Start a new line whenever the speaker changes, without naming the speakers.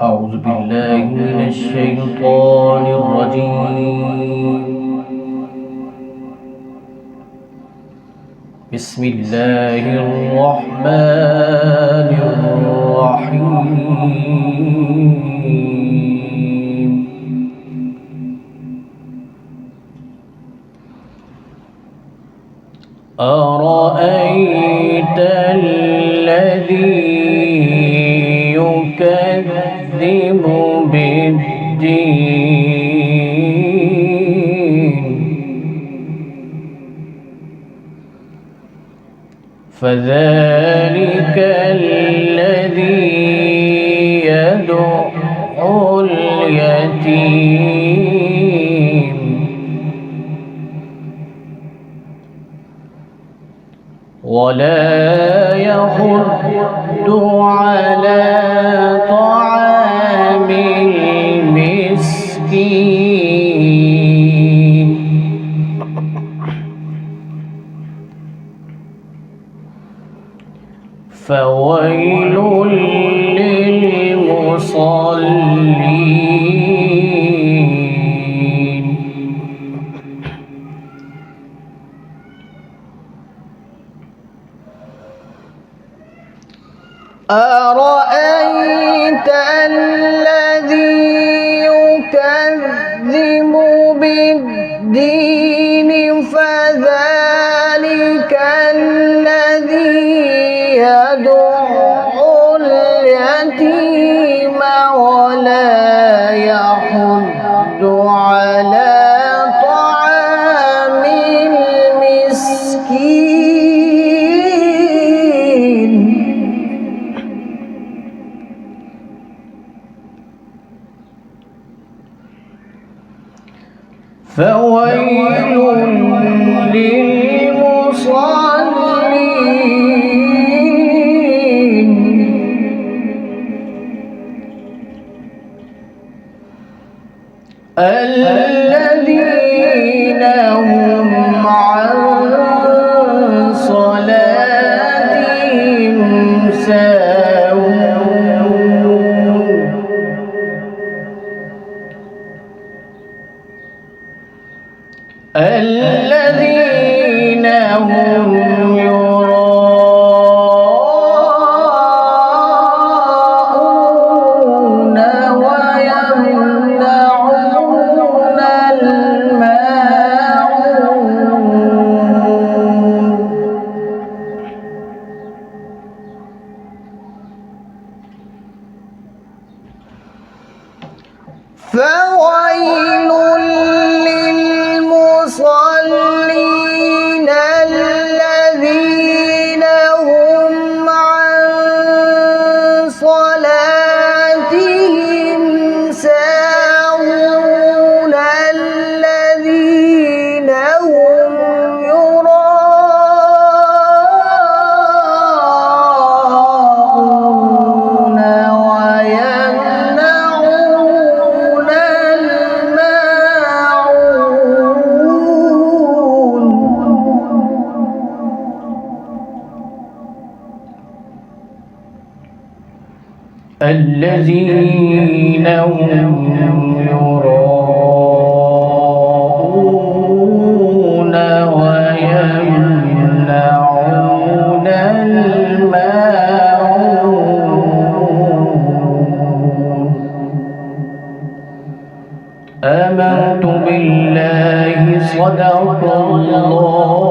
أعوذ بالله من الشيطان الرجيم. بسم الله الرحمن الرحيم. أرأيت الذي يكذب بالدين فذلك الذي يدع اليتيم ولا يحض على طعام المسكين فويل للمصلين. أرأيت الذي يكذب بالدين فذلك الذي يدع اليتيم ولا يحض على طعام المسكين فويل للمصلين الذين هم عن صلاتهم ساهون الذين هم يراءون ويمنعون الماعون فويل للمصلين الذين هم عن صلاتهم ساهون الذين هم يراءون ويمنعون الماعون الذين هم يراءون ويمنعون الماعون. آمنت بالله صدق الله